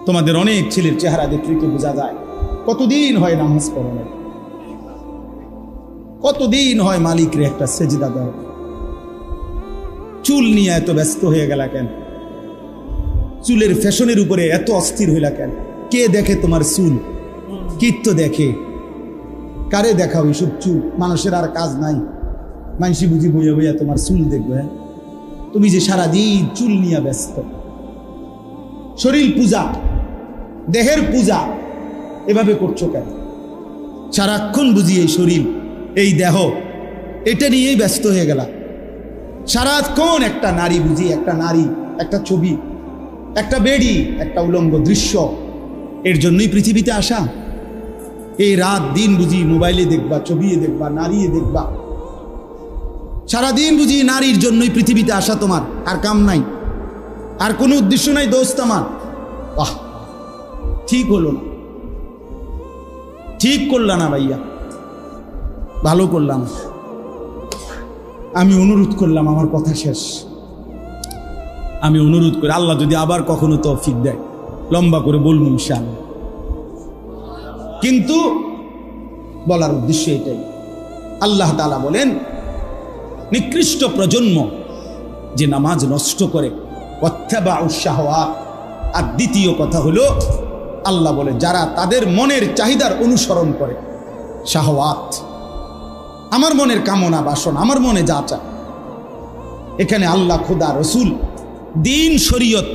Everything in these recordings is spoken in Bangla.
তোমাদের অনেক ছেলের চেহারা দেখলে তো বোঝা যায় কতদিন হয় নামাজ পড়ে, কতদিন হয় মালিকরে একটা সেজদা দাও। চুল নিয়ে এত ব্যস্ত হয়ে গেল কেন? চুলের ফ্যাশনের উপরে এত অস্থির হইলা কেন? কে দেখে তোমার চুল? কীর্ত দেখে? কারে দেখাও এসব চুল? মানুষের আর কাজ নাই, মানুষই বুঝি বইয়া বইয়া তোমার চুল দেখবে। তুমি যে সারাদিন চুল নিয়ে ব্যস্ত, শরীর পূজা, দেহের পূজা এভাবে করছো কেন? সারাক্ষণ বুঝি এই শরীর, এই দেহ, এটা নিয়েই ব্যস্ত হয়ে গেল। সারাক্ষণ একটা নারী বুঝি, একটা নারী, একটা ছবি, একটা বেডি, একটা উলঙ্গ দৃশ্য, এর জন্যই পৃথিবীতে আসা। এই রাত দিন বুঝি মোবাইলে দেখবা, ছবি দেখবা, নারী দেখবা, সারাদিন বুঝি নারীর জন্যই পৃথিবীতে আসা। তোমার আর কাম নাই, আর কোনো উদ্দেশ্য নাই দোস্ত আমার। বাহ, ঠিক হলো না, ঠিক করলা না ভাইয়া, ভালো করলাম। আমি অনুরোধ করলাম, আমার কথা শেষ। আমি অনুরোধ করি, আল্লাহ যদি আবার কখনো তৌফিক দেয় লম্বা করে বলবো ইনশাআল্লাহ। কিন্তু বলার উদ্দেশ্য এটাই, আল্লাহ তাআলা বলেন নিকৃষ্ট প্রজন্ম যে নামাজ নষ্ট করে, ওয়াত্তাবাউশ শাহওয়াত। আর দ্বিতীয় কথা হলো, আল্লাহ বলে যারা তাদের মনের চাহিদার অনুসরণ করে, শাহওয়াত, আমার মনের কামনা বাসনা, আমার মনে যা চায়। এখানে আল্লাহ, খোদা, রসুল, দিন, শরীয়ত,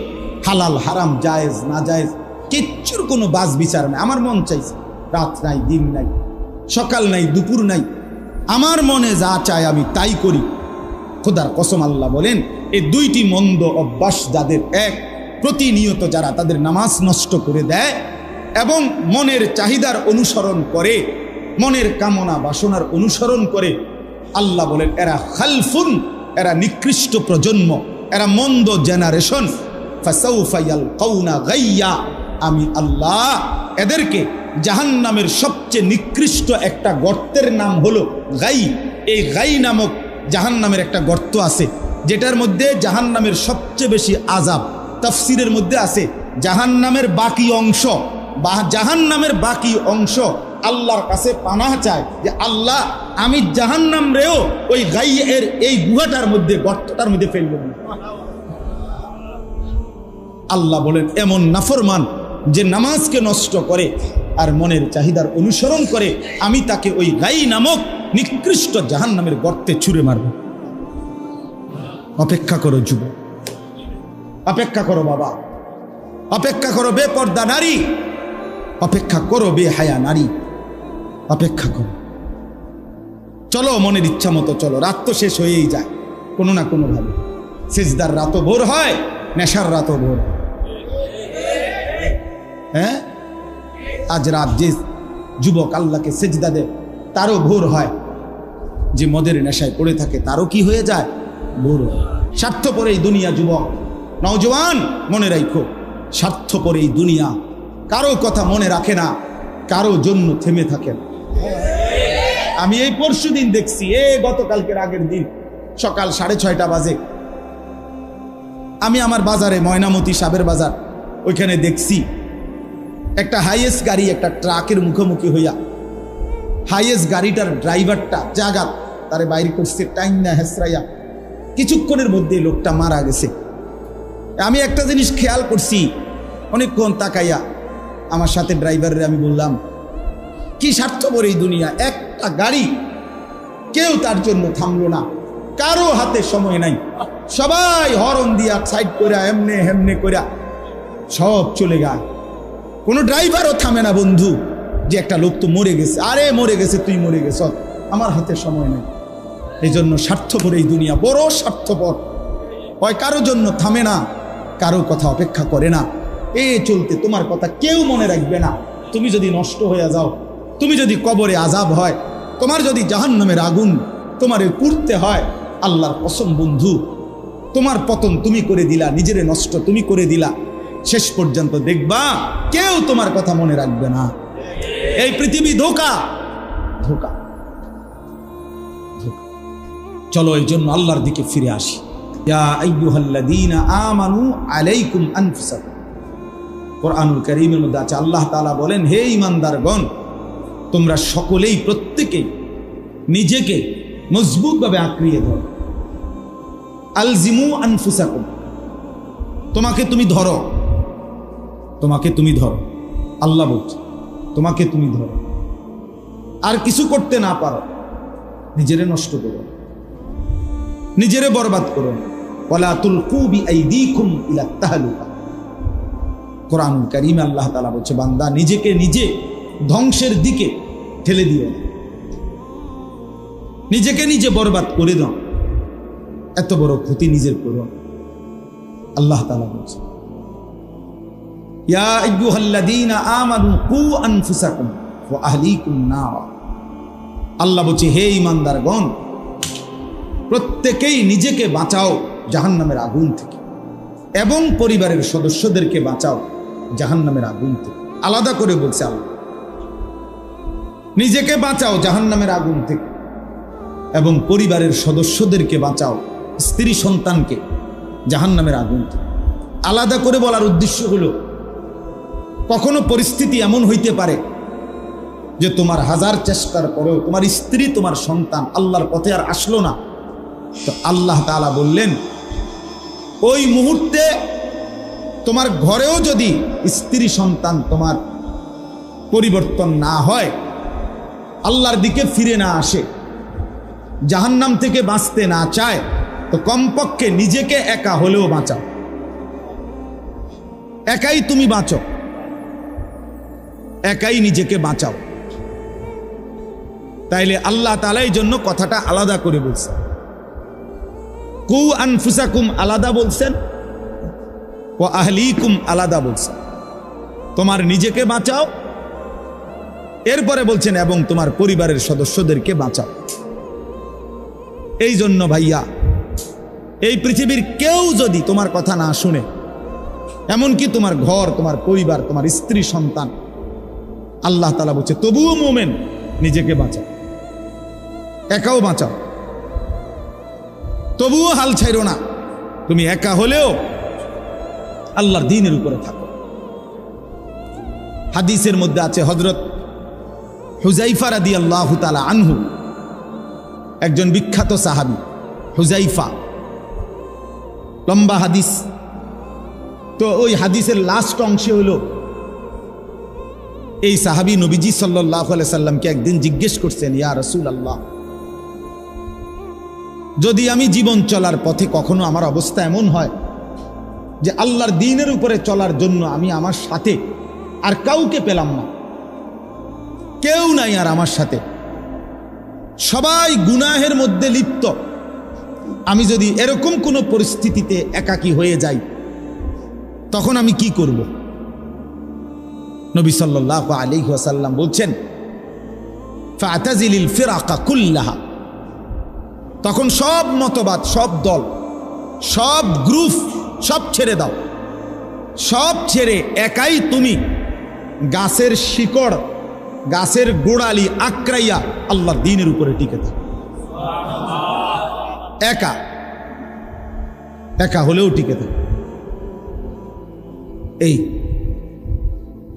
হালাল হারাম, জায়েজ না জায়েজ কিচ্ছুর কোনো বাজ বিচার নাই। আমার মন চাইছে, রাত নাই, দিন নাই, সকাল নাই, দুপুর নাই, আমার মনে যা চায় আমি তাই করি। খোদার কসম আল্লাহ বলেন, এই দুইটি মন্দ অভ্যাস যাদের, এক, প্রতিনিয়ত যারা তাদের নামাজ নষ্ট করে দেয় এবং মনের চাহিদার অনুসরণ করে, মনের কামনা বাসনার অনুসরণ করে, আল্লাহ বলেন এরা খালফুন, এরা নিকৃষ্ট প্রজন্ম, এরা মন্দ জেনারেশন। ফাসাউফা ইয়ালকাউনা গাইয়া, আমি আল্লাহ এদেরকে জাহান্নামের সবচেয়ে নিকৃষ্ট একটা গর্তের নাম হলো গাই। এই গাই নামক জাহান্নামের একটা গর্ত আছে, যেটার মধ্যে জাহান্নামের সবচেয়ে বেশি আযাব। তাফসীরের মধ্যে আছে জাহান্নামের বাকি অংশ, বা জাহান্নামের বাকি অংশ আল্লাহর কাছে পানাহ চায় যে আল্লাহ আমি জাহান্নাম রেও ওই গাই এর এই গুহাটার মধ্যে, গর্তটার মধ্যে ফেলব না। আল্লাহ বলেন এমন নাফরমান যে নামাজকে নষ্ট করে আর মনের চাহিদার অনুসরণ করে, আমি তাকে ওই গাই নামক নিকৃষ্ট জাহান্নামের গর্তে ছুঁড়ে মারব। অপেক্ষা করো যুবক, অপেক্ষা করো বাবা, অপেক্ষা করো বেপর্দা নারী, অপেক্ষা করো বেহায়া নারী, অপেক্ষা করো। চলো মনের ইচ্ছা মতো চলো, রাত তো শেষ হয়েই যায় কোনো না কোনো ভাবে। সিজদার রাতও ভোর হয়, নেশার রাতও ভোর। হ্যাঁ, আজ রাত যে যুবক আল্লাহকে সেজদা দেয় তারও ভোর হয়, যে মদের নেশায় পড়ে থাকে তারও কি হয়ে যায়, ভোর হয়। স্বার্থপর এই দুনিয়া যুবক, নওজওয়ান মনে রাখো, স্বার্থপর এই দুনিয়া, কারো কথা মনে রাখে না, কারো জন্য থেমে থাকে না। আমি এই পরশুদিন দেখছি, গতকালকের আগের দিন সকাল 6:30 বাজে আমি আমার বাজারে, ময়নামতি সাবের বাজার, ওইখানে দেখছি একটা হাইয়েস্ট গাড়ি একটা ট্রাকের মুখোমুখি হইয়া, হাইয়েস্ট গাড়িটার ড্রাইভারটা জাগাত তারে বাইরে করছে টাইম না হেসরাইয়া, কিছুক্ষণের মধ্যে লোকটা মারা গেছে। আমি একটা জিনিস খেয়াল করছি, অনেকক্ষণ তাকাইয়া আমার সাথে ড্রাইভারের আমি বললাম, কি স্বার্থপর এই দুনিয়া, একটা গাড়ি কেউ তার জন্য থামলো না, কারো হাতে সময় নাই, সবাই হর্ন দিয়া সাইড করে এমনে হেমনে করে সব চলে যায়, কোনো ড্রাইভারও থামে না বন্ধু, যে একটা লোক তো মরে গেছে, আরে মরে গেছে, তুই মরে গেছ, আমার হাতে সময় নেই। এই জন্য স্বার্থপর এই দুনিয়া, বড় স্বার্থপর, হয় কারো জন্য থামে না, কারো কথা অপেক্ষা করে না। চলতে তোমার কথা কেউ মনে রাখবে না। তুমি যদি নষ্ট হয়ে যাও, তুমি যদি কবরে আযাব হয়, তোমার যদি জাহান্নামের আগুন তোমারে পুড়তে হয়, আল্লাহর কসম বন্ধু, তোমার পতন তুমি করে দিলা, নিজেরে নষ্ট তুমি করে দিলা, শেষ পর্যন্ত দেখবা কেউ তোমার কথা মনে রাখবে না। এই পৃথিবী ধোঁকা, ধোঁকা, ধোঁকা। চলো এই জন্য আল্লাহর দিকে ফিরে আসি। ইয়া আইয়ুহাল্লাযীনা আমানু আলাইকুম আনফুসাকুম, কোরআনুল কারীমের মধ্যে আছে, আল্লাহ তাআলা বলেন, হে ঈমানদারগণ, তোমরা সকলেই প্রত্যেকেই নিজেকে মজবুতভাবে আঁকড়িয়ে ধরো। আলজিমু আনফুসাকুম, তোমাকে তুমি ধরো, তোমাকে তুমি ধরো। আল্লাহ বলছে তোমাকে তুমি ধরো, আর কিছু করতে না পারো নিজেরে নষ্ট করো, নিজেরে বরবাদ করো। ওয়ালা তুলকু বিআইদিকুম ইলা তাহলুকা। কোরআনুল কারীমে আল্লাহ তাআলা বলছে, বান্দা নিজেকে নিজে ধ্বংসের দিকে ঠেলে দিও না, নিজেকে নিজে বরবাদ করে দাও, এত বড় ক্ষতি নিজের করো। আল্লাহ তাআলা বলছে, ইয়া আইয়ুহাল্লাযীনা আমানু কু আনফুসাকুম ওয়া আহলিকুম নার। আল্লাহ বলছে, হে ঈমানদারগণ, প্রত্যেকেই নিজেকে বাঁচাও জাহান্নামের আগুন থেকে, এবং পরিবারের সদস্যদেরকে বাঁচাও জাহান্নামের আগুন থেকে। আলাদা করে বলছে আল্লাহ, নিজেকে বাঁচাও জাহান্নামের আগুন থেকে, এবং পরিবারের সদস্যদেরকে বাঁচাও, স্ত্রী সন্তানকে জাহান্নামের আগুন থেকে। আলাদা করে বলার উদ্দেশ্য হলো, কখনো পরিস্থিতি এমন হইতে পারে যে তোমার হাজার চেষ্টার পরেও তোমার স্ত্রী, তোমার সন্তান আল্লাহর পথে আর আসলো না। তো আল্লাহ তাআলা বললেন, ওই মুহূর্তে তোমার ঘরেও যদি স্ত্রী সন্তান তোমার পরিবর্তন না হয়, আল্লাহর দিকে ফিরে না আসে, জাহান্নাম থেকে বাঁচতে না চায়, তো কমপক্ষে নিজেকে একা হলেও বাঁচাও। একাই তুমি বাঁচো, একাই নিজেকে বাঁচাও। তাইলে আল্লাহ তাআলা এই জন্য কথাটা আলাদা করে বলছেন। কু আনফুসাকুম আলাদা বলছেন, ওয়া আহলিকুম আলাদা বলছেন। তোমার নিজেকে বাঁচাও, এরপরে বলছেন এবং তোমার পরিবারের সদস্যদেরকে বাঁচাও। এই জন্য ভাইয়া, এই পৃথিবীর কেউ যদি তোমার কথা না শুনে, এমনকি তোমার ঘর, তোমার পরিবার, তোমার স্ত্রী সন্তান, আল্লাহ তাআলা বলছে তবুও মুমিন নিজেকে বাঁচাও, একাও বাঁচাও, তবুও হাল ছাইরো না। তুমি একা হলেও আল্লাহর দ্বীনের উপরে থাকো। হাদিসের মধ্যে আছে, হযরত হুযায়ফা রাদিয়াল্লাহু তাআলা আনহু, একজন বিখ্যাত সাহাবী হুযায়ফা, লম্বা হাদিস। তো ওই হাদিসের লাস্ট অংশে হলো, এই সাহাবী নবীজি সাল্লাল্লাহু আলাইহি সাল্লামকে একদিন জিজ্ঞেস করছেন, ইয়া রাসূলুল্লাহ, যদি আমি জীবন চলার পথে কখনো আমার অবস্থা এমন হয় যে আল্লাহর দ্বীনের উপরে চলার জন্য আমি আমার সাথে আর কাউকে পেলাম না, কেউ নাই আর আমার সাথে, সবাই গুনাহের মধ্যে লিপ্ত, আমি যদি এরকম কোনো পরিস্থিতিতে একাকী হয়ে যাই, তখন আমি কি করব? নবী সাল্লাল্লাহু আলাইহি ওয়াসাল্লাম বলছেন, ফাতাজিলিল ফিরাকা কুল্লাহা। তখন সব মতবাদ, সব দল, সব গ্রুপ, সব ছেড়ে দাও, সব ছেড়ে একাই তুমি গাছের শিকড়, গাছের গোড়ালি আঁকড়াইয়া আল্লাহর দ্বীনের উপরে টিকে থাকো। একা একা হলেও টিকে থাকো।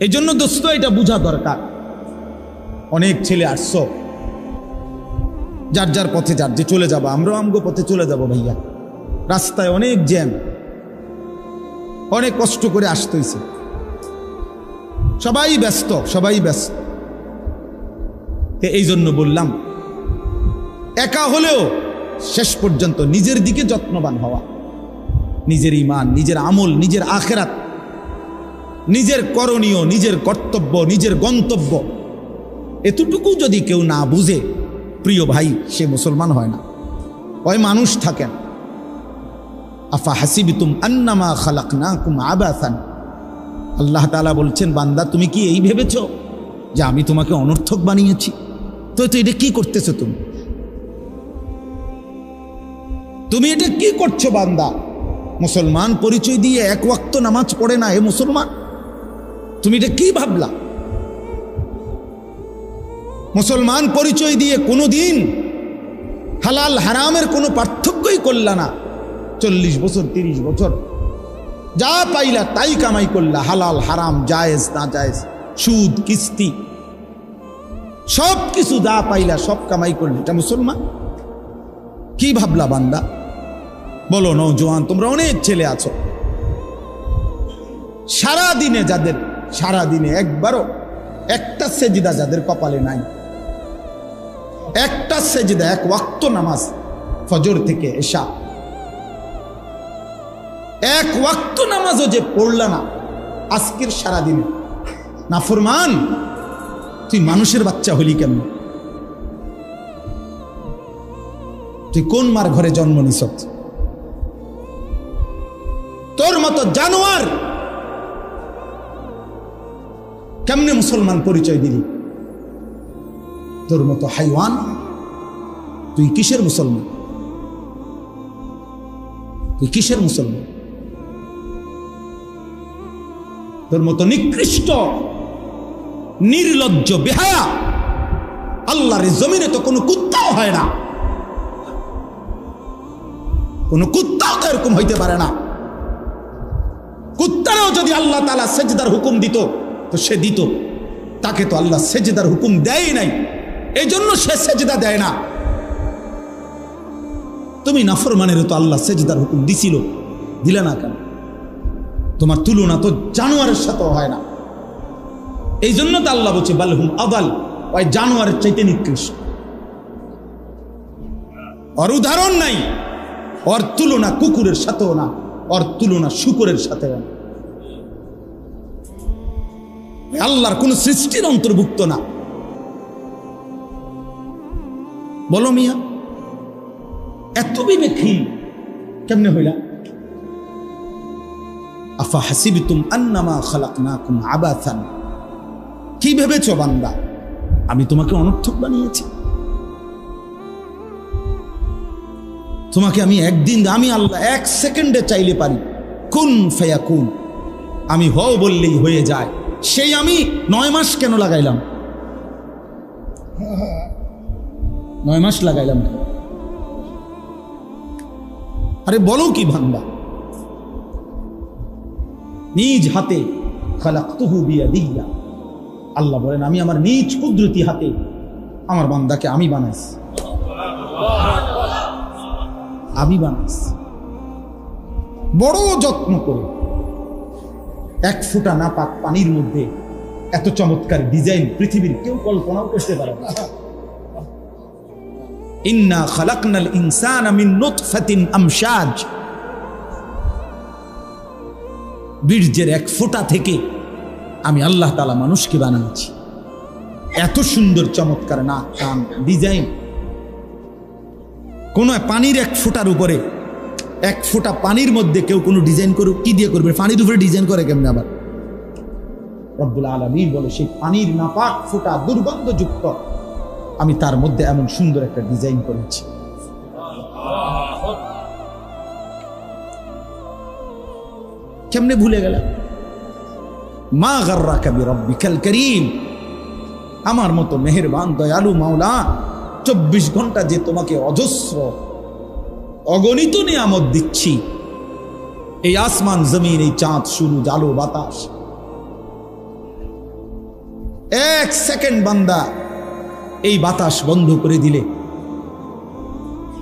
এই জন্য দোস্ত, এটা বোঝা দরকার। অনেক ছেলে আসছো, যার যার পথে যার যে চলে যাবো, আমরাও আমগো পথে চলে যাব ভাইয়া। রাস্তায় অনেক জ্যাম, অনেক কষ্ট করে আসতে হয়েছে, সবাই ব্যস্ত, সবাই ব্যস্ত। এই জন্য বললাম, একা হলেও শেষ পর্যন্ত নিজের দিকে যত্নবান হওয়া, নিজের ঈমান, নিজের আমল, নিজের আখিরাত, নিজের করণীয়, নিজের কর্তব্য, নিজের গন্তব্য, এতটুকু যদি কেউ না বুঝে, প্রিয় ভাই, সে মুসলমান হয় না, ওই মানুষ থাকেন। আফা হাসিবতুম আন্নামা খালাকনাকুম আবাসান। আল্লাহ তাআলা বলছেন, বান্দা তুমি কি এই ভেবেছো যে আমি তোমাকে অনর্থক বানিয়েছি? তো এটা কি করতেছো তুমি? তুমি এটা কি করছো বান্দা? মুসলমান পরিচয় দিয়ে এক ওয়াক্ত নামাজ পড়ে না, এ মুসলমান? তুমি এটা কি ভাবলা? মুসলমান পরিচয় দিয়ে কোনোদিন হালাল হারামের কোনো পার্থক্যই করলা না। 40 বছর 30 বছর যা পাইলা তাই কামাই করলা, হালাল হারাম জায়েজ না জায়েজ, সুদ কিস্তি সব কিছু যা পাইলা সব কামাই করলে, এটা মুসলমান? কি ভাবলা বান্দা? বলো নওজোয়ান, তোমরা অনেক ছেলে আছো, সারাদিনে যাদের সারাদিনে একবারও একটা সেজদা যাদের কপালে নাই, একটা সেজদা, এক ওয়াক্ত নামাজ ফজর থেকে এশা, এক ওয়াক্ত নামাজও যে পড়লা না আজকের সারাদিনে, নাফরমান, তুই মানুষের বাচ্চা হলি কেমন? তুই কোন মার ঘরে জন্ম নিস? তোর মতো জানোয়ার কেমনে মুসলমান পরিচয় দিলি? তোর মতো হাইওয়ান, তুই কিসের মুসলমান? তুই কিসের মুসলমান? তোর মতো নিকৃষ্ট নির্লজ্জ বেহায়া আল্লাহর জমিনে তো কোনো কুত্তাও হয় না, কোনো কুত্তাও তো এরকম হইতে পারে না। কুত্তারাও যদি আল্লাহ তাআলা সেজদার হুকুম দিত তো সে দিত, তাকে তো আল্লাহ সেজদার হুকুম দেয় নাই, এই জন্য সে সেজদা দেয় না। তুমি নাফরমানের তো আল্লাহ সেজদার হুকুম দিছিল, দিলে না কেন? তোমার তুলনা তো জানোয়ারের সাথেও হয় না, এই জন্য তো আল্লাহ বলছে বালহুম আদাল, ওই জানোয়ারের চাইতে নিকৃষ্ট। ওর উদাহরণ নাই, ওর তুলনা কুকুরের সাথেও না, ওর তুলনা শুকরের সাথেও না। আল্লাহর কোন সৃষ্টির অন্তর্ভুক্ত না। বলো মিয়া, এত বিবেকহীন কেমনে হইলা? আফা হাসিবতুম আন্নামা খালাকনাকুম আবাসান, কি ভেবেছো বান্দা আমি তোমাকে অনর্থক বানিয়েছি? তোমাকে আমি একদিন, আমি আল্লাহ এক সেকেন্ডে চাইলে পারি, কুন ফায়াকুন, আমি হও বললেই হয়ে যায়। সেই আমি 9 মাস কেন লাগাইলাম? 9 মাস লাগাইলাম কেন? আরে বলো কি বান্দা? নিজ হাতে খালাকতুহু বিয়াদিয়া, আল্লাহ বলেন আমি আমার নিজ কুদরতি হাতে আমার বান্দাকে আমি বানাইছি, আমি বানাইছি বড় যত্ন করে। এক ফোঁটা নাপাক পানির মধ্যে এত চমৎকার ডিজাইন পৃথিবীর কেউ কল্পনাও করতে পারে না। ইন্না খালাকনাল ইনসানা মিন নুতফাতিন আমশাজ, বীর্যের এক ফোঁটা থেকে আমি আল্লাহ তাআলা মানুষকে বানিয়েছি। এত সুন্দর চমৎকার নাক কান ডিজাইন। কোন পানির এক ফোঁটার উপরে, এক ফোঁটা পানির মধ্যে কেউ কোনো ডিজাইন করুক, কি দিয়ে করবে? পানির উপরে ডিজাইন করে কেমনে? আবার রব্বুল আলামিন বলে সেই পানির নাপাক ফোঁটা দুর্গন্ধযুক্ত, আমি তার মধ্যে এমন সুন্দর একটা ডিজাইন করেছি। কেমনে ভুলে গেল? মা গাররাকা বিরাব্বিকাল কারীম, আমার মতো মেহেরবান দয়ালু মাওলা 24 ঘন্টা যে তোমাকে অজস্র অগণিত নিয়ামত দিচ্ছি, এই আসমান জমিন, এই চাঁদ সূরজ আলো বাতাস, এক সেকেন্ড বান্দা এই বাতাস বন্ধ করে দিলে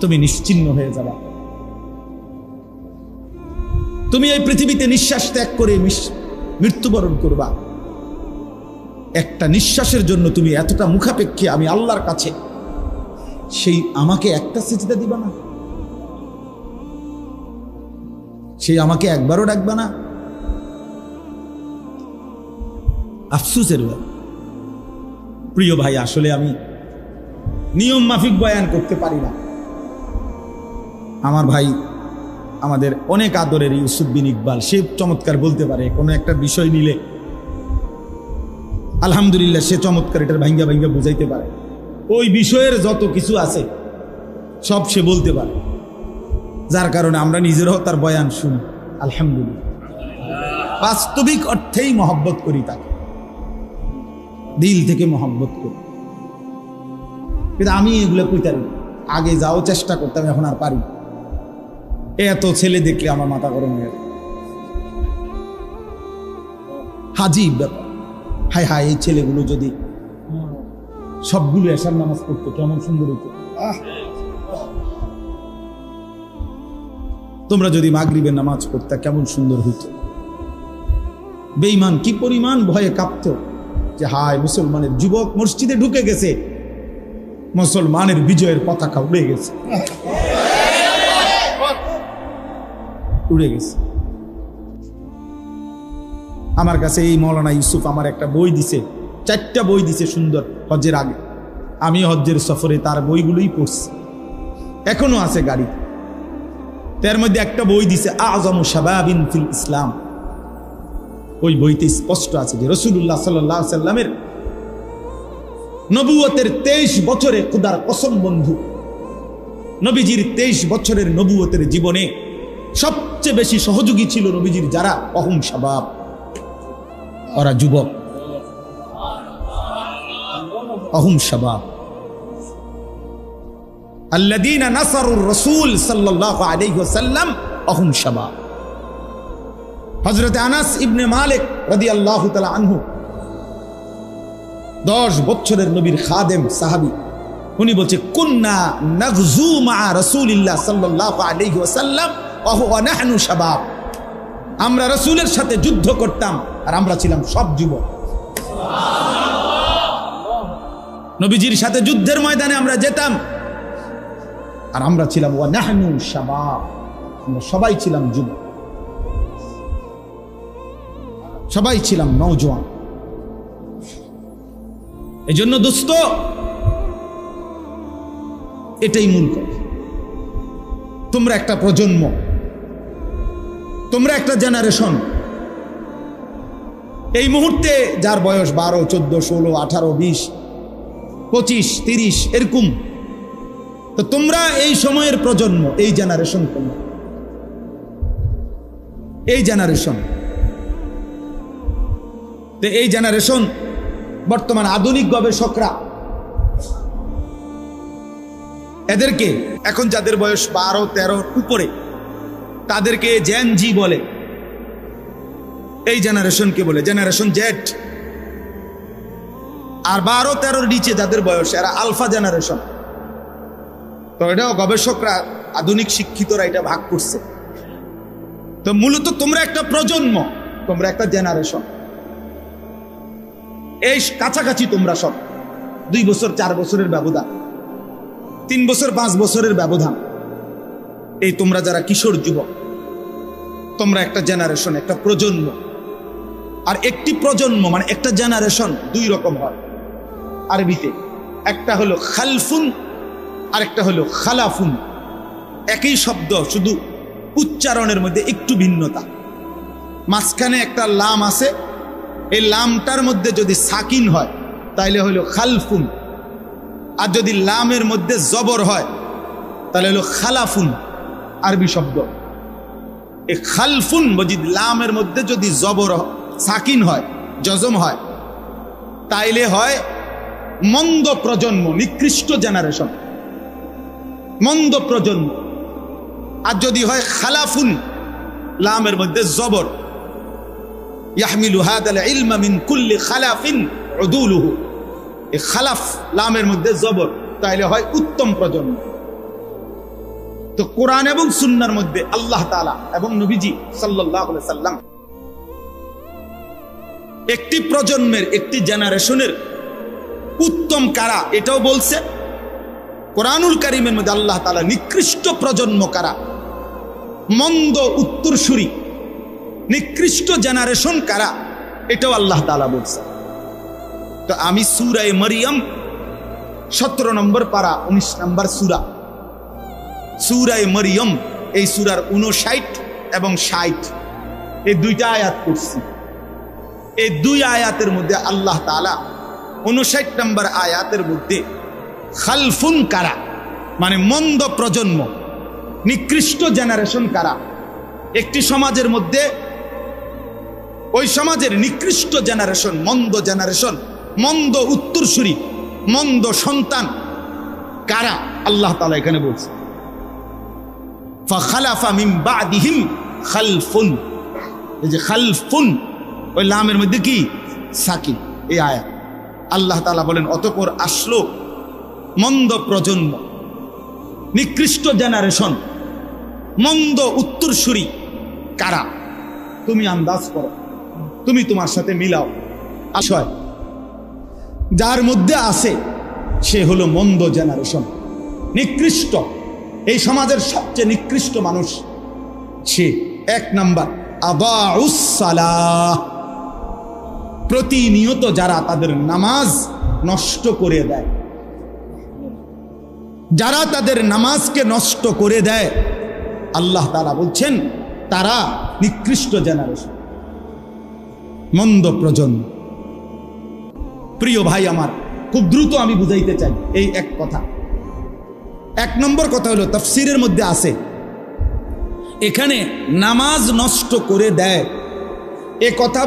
তুমি নিশ্চিহ্ন হয়ে যাবা। তুমি এই পৃথিবীতে নিঃশ্বাস ত্যাগ করে মৃত্যুবরণ করবা। একটা নিঃশ্বাসের জন্য তুমি এতটা মুখাপেক্ষী আমি আল্লাহর কাছে, সেই আমাকে একটা সিজদা দিবা না? সেই আমাকে একবারও ডাকবা না? আফসোসের প্রিয় ভাই, আসলে আমি নিয়ম মাফিক বয়ান করতে পারি না। আমার ভাই, আমাদের অনেক আদরের ইউসুফ বিন ইকবাল, সে চমৎকার বলতে পারে। কোনো একটা বিষয় নিলে আলহামদুলিল্লাহ সে চমৎকার এটার ভাঙ্গা ভাঙ্গা বুঝাইতে পারে। ওই বিষয়ের যত কিছু আছে সব সে বলতে পারে, যার কারণে আমরা নিজেরাও তার বয়ান শুনি। আলহামদুলিল্লাহ, বাস্তবিক অর্থেই মহব্বত করি তাকে, দিল থেকে মহব্বত করি। কিন্তু আমি এগুলো কইতারি, আগে যাও চেষ্টা করতাম, এখন আর পারি। এত ছেলে দেখলে আমার মাথা গরম হয়ে যায়। হাজি ব্যাপার। হায় হায়, এই ছেলেগুলো যদি সবগুলো এশার নামাজ পড়তো কেমন সুন্দর হতো। তোমরা যদি মাগরিবের নামাজ পড়তা কেমন সুন্দর হইতো। বেঈমান কি পরিমাণ ভয়ে কাঁপতো যে হায় মুসলমানের যুবক মসজিদে ঢুকে গেছে, মুসলমানের বিজয়ের পতাকা উড়ে গেছে, উড়ে গেছে। আমার কাছে এই মৌলানা ইউসুফ আমার একটা বই দিছে, 4টা বই দিছে সুন্দর হজ্জের আগে। আমি হজ্জের সফরে তার বইগুলোই পড়ছি, এখনো আছে গাড়ি। তার মধ্যে একটা বই দিছে আযমু শাবাবিন ফিল ইসলাম। ওই বইতে স্পষ্ট আছে যে রাসূলুল্লাহ সাল্লাল্লাহু আলাইহি সাল্লামের নবুয়তের 23 বছরে, খোদার কসম বন্ধু, নবীজির 23 বছরের নবুয়তের জীবনে সবচেয়ে বেশি সহযোগী ছিল নবীজির যারা, অহুম শাবাব, ওরা যুবক, অহুম শাবাব আল্লাযীনা নাসারুর রাসূল সাল্লাল্লাহু আলাইহি ওয়াসাল্লাম, অহুম শাবাব। হযরত আনাস ইবনে মালিক রাদিয়াল্লাহু তাআলা আনহু 10 বছরের নবীর খাদেম সাহাবী, উনি বলছে কুন্না নাগজু মা রাসূলিল্লাহ সাল্লাল্লাহু আলাইহি ওয়াসাল্লাম ওয়া হুয়া নাহনু শাবাব। আমরা রাসূলের সাথে যুদ্ধ করতাম আর আমরা ছিলাম সব যুবক। নবীজির সাথে যুদ্ধের ময়দানে আমরা যেতাম আর আমরা ছিলাম ওয়া নাহনু শাবাব, আমরা সবাই ছিলাম যুবক, সবাই ছিলাম নওজোয়ান। এজন্য দোস্ত, এটাই মূল কথা। তোমরা একটা প্রজন্ম, তোমরা একটা জেনারেশন। এই মুহূর্তে যার বয়স 12, 14, 16, 18, 20, 25, 30 এরকম, তো তোমরা এই সময়ের প্রজন্ম, এই জেনারেশন, তোমরা এই জেনারেশন। তো এই জেনারেশন বর্তমান আধুনিক গবেষকরা এদেরকে এখন যাদের বয়স 12, 13 উপরে তাদেরকে জেন জি বলে। এই জেনারেশনকে বলে জেনারেশন জেড। আর 12, 13 নিচে যাদের বয়স এরা আলফা জেনারেশন। তো এটাও গবেষকরা, আধুনিক শিক্ষিতরা এটা ভাগ করছে। তো মূলত তোমরা একটা প্রজন্ম, তোমরা একটা জেনারেশন। এই কাছাকাছি তোমরা সব 2 বছর 4 বছরের ব্যবধান, 3 বছর 5 বছরের ব্যবধান। এই তোমরা যারা কিশোর যুবক, তোমরা একটা জেনারেশন, একটা প্রজন্ম। আর একটি প্রজন্ম মানে একটা জেনারেশন 2 রকম হয় আরবিতে। একটা হলো খালফুন আর একটা হলো খালাফুন। একই শব্দ, শুধু উচ্চারণের মধ্যে একটু ভিন্নতা। মাঝখানে একটা লাম আছে, এই লামটার মধ্যে যদি সাকিন হয় তাহলে হলো খালফুন, আর যদি লামের মধ্যে জবর হয় তাহলে হলো খালাফুন, আরবি শব্দ। এই খালফুন মজিদ লামের মধ্যে যদি জবর সাকিন হয়, জজম হয়, তাইলে হয় মন্দ প্রজন্ম, নিকৃষ্ট জেনারেশন, মন্দ প্রজন্ম। আর যদি হয় খালাফুন, লামের মধ্যে জবর, ইয়াহমিলু হাদাল ইলমা মিন কুল্লি খালাফিন উদুলুহু। এই খালাফ লামের মধ্যে জবর, তাইলে হয় উত্তম প্রজন্ম। তো কোরআন এবং সুন্নাহর মধ্যে আল্লাহ তাআলা এবং নবীজি সাল্লাল্লাহু আলাইহি সাল্লাম একটি প্রজন্মের, একটি জেনারেশনের উত্তম কারা এটাও বলছে। কোরআনুল কারীমের মধ্যে আল্লাহ তাআলা নিকৃষ্ট প্রজন্ম কারা, মন্দ উত্তরসূরি, নিকৃষ্ট জেনারেশন কারা, এটাও আল্লাহ তাআলা বলছে। তো আমি সূরা মরিয়ম 17 নম্বর পারা 19 নম্বর সূরা, সূরা মরিয়ম, এই সূরার 59 এবং 60 এই 2টা আয়াত পড়ছি। এই 2 আয়াতের মধ্যে আল্লাহ তাআলা 59 নম্বর আয়াতের মধ্যে খালফুন কারা মানে মন্দ প্রজন্ম, নিকৃষ্ট জেনারেশন কারা, একটি সমাজের মধ্যে ওই সমাজের নিকৃষ্ট জেনারেশন, মন্দ জেনারেশন, মন্দ উত্তরসূরি, মন্দ সন্তান কারা আল্লাহ তাআলা এখানে বলছে ফাখালাফা মিন বাদিহিম খালফুন। এই যে খালফুন ওই লামের মধ্যে কি সাকিন, এই আয়াত। আল্লাহ তাআলা বলেন অতঃপর আসলো মন্দ প্রজন্ম, নিকৃষ্ট জেনারেশন, মন্দ উত্তরসূরি। কারা? তুমি আন্দাজ করো, তুমি তোমার সাথে মিলাও। আশয় যার মধ্যে আছে সে হলো মন্দ জেনারেশন, নিকৃষ্ট, এই সমাজের সবচেয়ে নিকৃষ্ট মানুষ সে। এক নাম্বার আদাউস সালাহ, প্রতিনিয়ত যারা তাদের নামাজ নষ্ট করে দেয়, যারা তাদের নামাজকে নষ্ট করে দেয়, আল্লাহ তাআলা বলছেন তারা নিকৃষ্ট জেনারেশন, মন্দ প্রজন্ম। প্রিয় ভাই আমার, খুব দ্রুত আমি বুঝাইতে চাই এই এক কথা। এক নম্বর কথা হলো তাফসীরের মধ্যে আছে, এখানে নামাজ নষ্ট করে দেয় এ কথা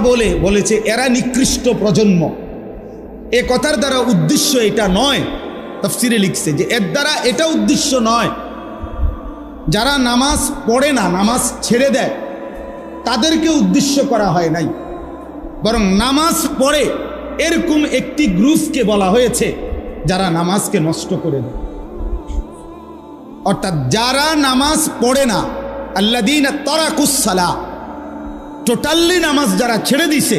বলেছে এরা নিকৃষ্ট প্রজন্ম। এ কথার দ্বারা উদ্দেশ্য এটা নয়, তাফসীরে লিখছে যে এর দ্বারা এটা উদ্দেশ্য নয় যারা নামাজ পড়ে না, নামাজ ছেড়ে দেয়, তাদেরকে উদ্দেশ্য করা হয় নাই, বরং নামাজ পড়ে এরকম একটি গ্রুপকে বলা হয়েছে যারা নামাজকে নষ্ট করে দেয়। অর্থাৎ যারা নামাজ পড়ে না, আল্লাযীনা তারাকুস সালাহ, টোটালি নামাজ যারা ছেড়ে দিছে,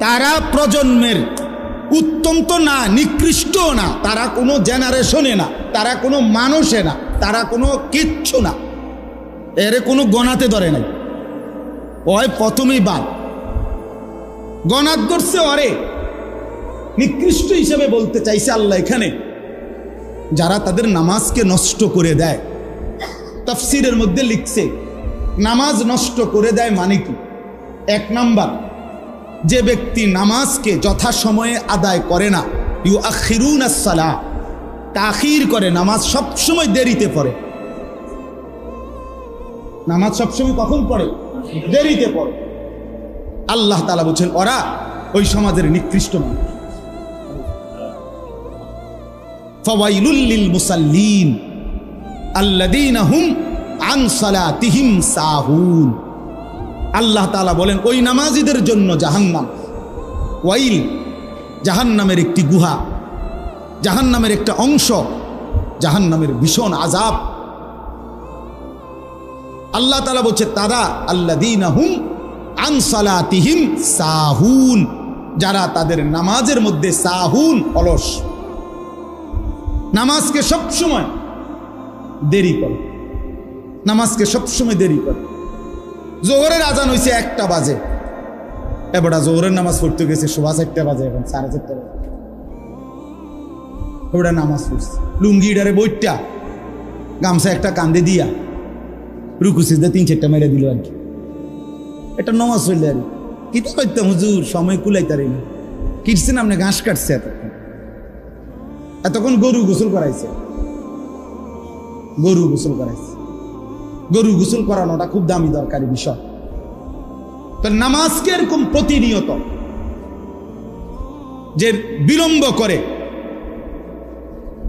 তারা প্রজন্মের উত্তম তো না, নিকৃষ্টও না, তারা কোনো জেনারেশনে না, তারা কোনো মানুষে না, তারা কোনো কিচ্ছু না, এর কোনো গণাতে ধরে নাই। ওই প্রথমেই বাদ গণাত ধরছে, অরে নিকৃষ্ট হিসেবে বলতে চাইছে আল্লাহ এখানে যারা তাদের নামাজকে নষ্ট করে দেয়। তাফসীরের মধ্যে লিখছে নামাজ নষ্ট করে দেয় মানে কি? এক নাম্বার, যে ব্যক্তি নামাজকে যথাসময়ে আদায় করে না, ইউআখিরুনাস সালাহ, তাখির করে, নামাজ সবসময় দেরিতে পড়ে। নামাজ সবসময় কখন পড়ে? দেরিতে পড়ে। আল্লাহ তাআলা বলছেন ওরা ওই সমাজের নিকৃষ্ট মানুষ। ফাওয়াইলুল লিল মুসাল্লিন আল্লাযীনা হুম আন সালাতিহিম সাহুন। আল্লাহ তাআলা বলেন ওই নামাজীদের জন্য জাহান্নাম। ওয়াইল, জাহান্নামের একটি গুহা, জাহান্নামের একটা অংশ, জাহান্নামের ভীষণ আযাব। আল্লাহ তাআলা বলছে তারা আল্লাযীনা হুম আন সালাতিহিম সাহুন, যারা তাদের নামাজের মধ্যে সাহুন, অলস, নামাজকে সবসময় দেরি করে, নামাজকে সবসময় দেরি করে। জোহরের আজান হয়েছে 1টা বাজে, এবারে জোহরের নামাজ পড়তে গেছে 4:15 বাজে, এখন 4:30 বাজে, ওটা নামাজ পড়ছে লুঙ্গিটারে বইটা গামছা একটা কান্দে দিয়া রুকু সিজদা 3-4টা মেরে দিল আর কি, এটা নামাজ পড়লে আর কি তো করতাম হুজুর, সময় কুলাইতারি না, কিটছেন আপনি ঘাস কাটছে, এতক্ষণ গরু গোসল করাইছে, গরু গোসল করাইছে। গরু গোসল করানোটা খুব দামি দরকারি বিষয়। তো নামাজকে এরকম প্রতিনিয়ত যে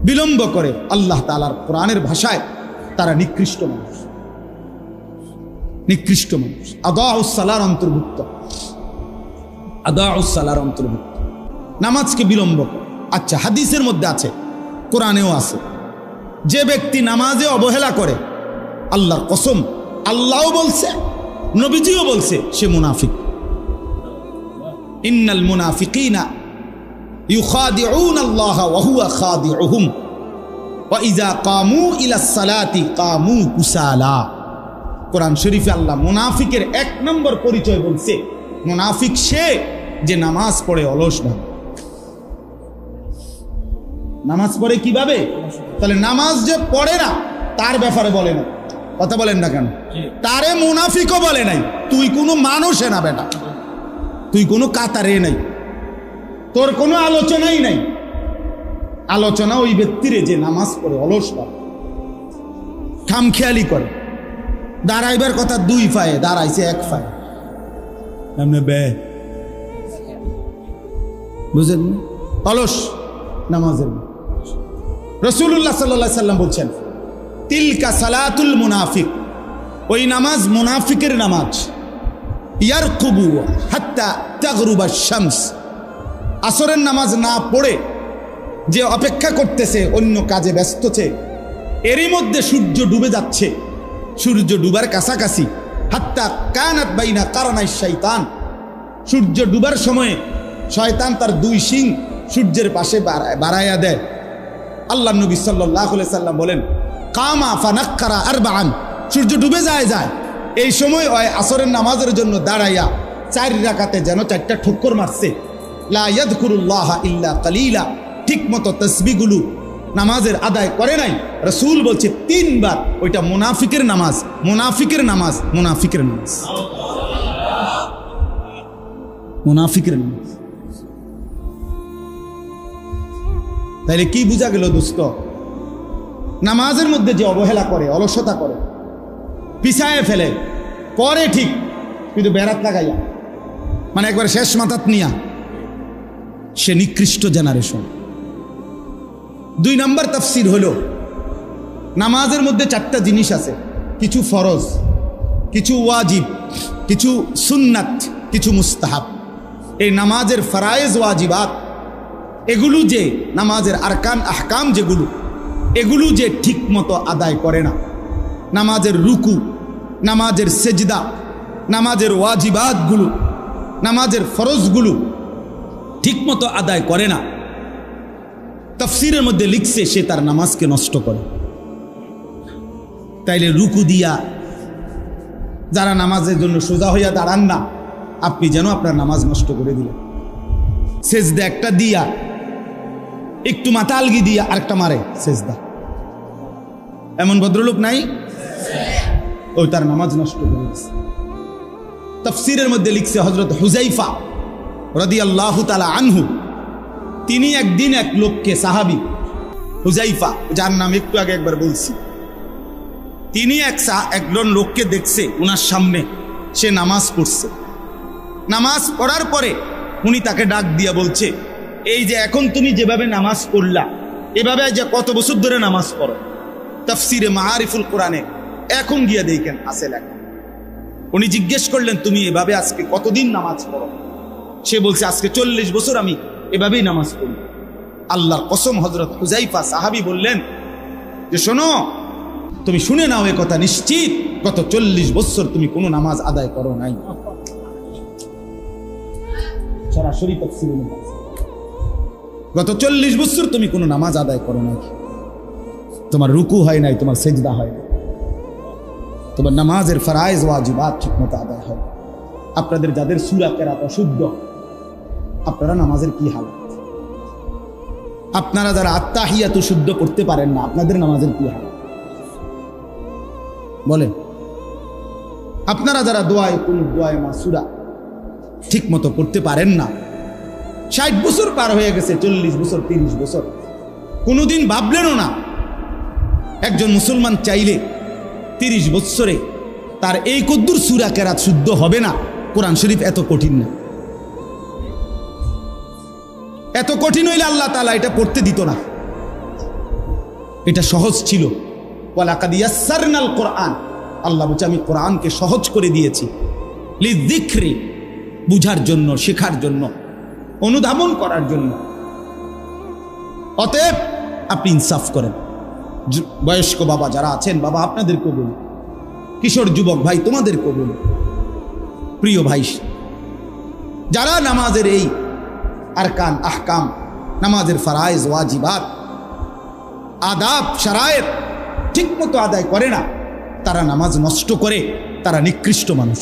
বিলম্ব করে আল্লাহ তাআলার কোরআনের ভাষায় তারা নিকৃষ্ট মানুষ, নিকৃষ্ট মানুষ। আদাউস সালার অন্তর্ভুক্ত, আদাউস সালার অন্তর্ভুক্ত নামাজকে বিলম্ব করে। আচ্ছা, হাদিসের মধ্যে আছে, কোরআনেও আছে, যে ব্যক্তি নামাজে অবহেলা করে, আল্লাহর কসম, আল্লাহও বলছে, নবীজিও বলছে, সে মুনাফিক। ইন্নাল মুনাফিকিনা ইউখাদিউনা আল্লাহ ওয়া হুয়া খাদিউহুম ওয়া ইযা কামু ইলাস সালাতি কামু কুসালা। কোরআন শরীফে আল্লাহ মুনাফিকের 1 নম্বর পরিচয় বলছে, মুনাফিক সে যে নামাজ পড়ে অলসভাবে। নামাজ পড়ে কিভাবে? তাহলে নামাজ যে পড়ে না তার ব্যাপারে বলে না, কথা বলেন না কেন? তারে মুনাফিকও বলে নাই। তুই কোনো মানুষে না বেটা, তুই কোনো কাতারে নাই, তোর কোনো আলোচনাই নাই। আলোচনা ওই ব্যক্তিরে যে নামাজ পড়ে অলসভাবে, খামখেয়ালি করে, দাঁড়াইবার কথা 2 পায়ে, দাঁড়াইছে 1 পায়ে, বুঝলেন? অলস নামাজের। রাসূলুল্লাহ সাল্লাল্লাহু আলাইহি সাল্লাম বলছেন তিলকা সালাতুল মুনাফিক, ওই নামাজ মুনাফিকের নামাজ। ইয়ারকুবু হাত্তা তাগরুবা শামস, আসরের নামাজ না পড়ে যে অপেক্ষা করতেছে, অন্য কাজে ব্যস্তছে, এরই মধ্যে সূর্য ডুবে যাচ্ছে, সূর্য ডুবার কাছাকাছি। হাত্তা কানাত বাইনা কারনাই শয়তান, সূর্য ডুবার সময়ে শয়তান তার দুই শিং সূর্যের পাশে বাড়াইয়া দেয়। আল্লাহ নবী সাল্লাল্লাহু আলাইহি সাল্লাম বলেন, কামা ফানাক্কারা আরবাআন, সূর্য ডুবে যায়, এই সময় ওই আসরের নামাজের জন্য দাঁড়াইয়া 4 রাকাতে যেন 4টা ঠক্কর মারছে। লা ইয়াযকুরুল্লাহ ইল্লা কালিলা, ঠিক মতো তাসবিহগুলো নামাজের আদায় করে নাই। রাসূল বলছে 3 বার, ওইটা মুনাফিকের নামাজ, মুনাফিকের নামাজ, মুনাফিকের নামাজ, মুনাফিকের নামাজ। তাইলে কি বোঝা গেল দোস্ত? নামাজের মধ্যে যে অবহেলা করে, অলসতা করে, পিছায় ফেলে, পরে ঠিক, কিন্তু বেড়াত লাগাইয়া, মানে একবার শেষ মাথাত নিয়া, সে নিকৃষ্ট জেনারেশন। 2 নম্বর তাফসীর হলো, নামাজের মধ্যে 4টা জিনিস আছে, কিছু ফরজ, কিছু ওয়াজিব, কিছু সুন্নাত, কিছু মুস্তাহাব। এই নামাজের ফরায়েজ ওয়াজিবাত, এগুলো যে নামাজের আরকান আহকাম যেগুলো, এগুলো যে ঠিক মতো আদায় করে না, নামাজের রুকু, নামাজের সেজদা, নামাজের ওয়াজিবাতগুলো, নামাজের ফরজগুলো ঠিক মতো আদায় করে না, তাফসীরের মধ্যে লিখছে সে তার নামাজকে নষ্ট করে। তাইলে রুকু দিয়া যারা নামাজের জন্য সোজা হইয়া দাঁড়ান না, আপনি যেন আপনার নামাজ নষ্ট করে দিলেন। সেজদা একটা দিয়া, একটু মাথা আলগি দিয়া আরেকটা মারে সেজদা, এমন ভদ্রলোক নাই? ওই তার নামাজ নষ্ট করে দিয়েছে। তাফসীরের মধ্যে লিখছে হযরত হুযাইফা রাদিয়াল্লাহু তাআলা আনহু, তিনি একদিন এক লোককে, সাহাবী হুযাইফা, যার নাম একটু আগে একবার বলছি, তিনি একজন লোককে দেখছে ওনার সামনে, সে নামাজ পড়ছে। নামাজ পড়ার পরে উনি তাকে ডাক দিয়া বলছে, এই যে এখন তুমি যেভাবে নামাজ পড়লা, এভাবে যে কত বছর ধরে নামাজ পড়ো? তাফসীরে মাআরিফুল কোরআনে এখন গিয়া দেখেন আছে লেখা। উনি জিজ্ঞেস করলেন, তুমি এভাবে আজকে কতদিন নামাজ পড়ো? সে বলছে, আজকে 40 বছর আমি এভাবেই নামাজ পড়ি। আল্লাহর কসম, হযরত হুযাইফা সাহাবী বললেন যে, শোনো, তুমি শুনে নাও, এ কথা নিশ্চিত গত 40 বছর তুমি কোনো নামাজ আদায় করো নাই। সরাসরি তাফসীরে আছে, গত 40 বছর তুমি কোনো নামাজ আদায় করো নাই, তোমার রুকু হয় নাই, তোমার সেজদা হয় নাই, তোমার নামাজের ফরায়েজ ওয়াজিবাত ঠিকমতো আদায় হয়। আপনাদের যাদের সূরা কেরাত অশুদ্ধ, আপনারা নামাজের কি হালত? আপনারা যারা আত্তাহিয়াতু শুদ্ধ করতে পারেন না, আপনাদের নামাজের কি হালত বলেন? আপনারা যারা দোয়ায়ে কুনুত, দোয়ায়ে মাসুরা ঠিক মতো করতে পারেন না, 60 বছর পার হয়ে গেছে, 40 বছর, 30 বছর, কোনোদিন ভাবলেনও না একজন মুসলমান চাইলে 30 বছরে তার এই কদ্দুর সূরা কেরাত শুদ্ধ হবে না। কোরআন শরীফ এত কঠিন না, এত কঠিন হইলে আল্লাহ তাআলা এটা পড়তে দিত না। এটা সহজ ছিল। ওয়ালাকাদ ইয়াসসারনাল কোরআন, আল্লাহ বলছে আমি কোরআনকে সহজ করে দিয়েছি, লিযিকরি, বুঝার জন্য, শেখার জন্য, অনুধাবন করার জন্য। অতএব আপনি ইনসাফ করেন। বয়স্ক বাবা যারা আছেন, বাবা আপনাদেরকেও বলি, কিশোর যুবক ভাই তোমাদেরকেও বলি, প্রিয় ভাই, যারা নামাজের এই আরকান আহকাম, নামাজের ফরায়েজ ওয়াজিবাত, আদাব শারায়েত ঠিক মতো আদায় করে না, তারা নামাজ নষ্ট করে, তারা নিকৃষ্ট মানুষ।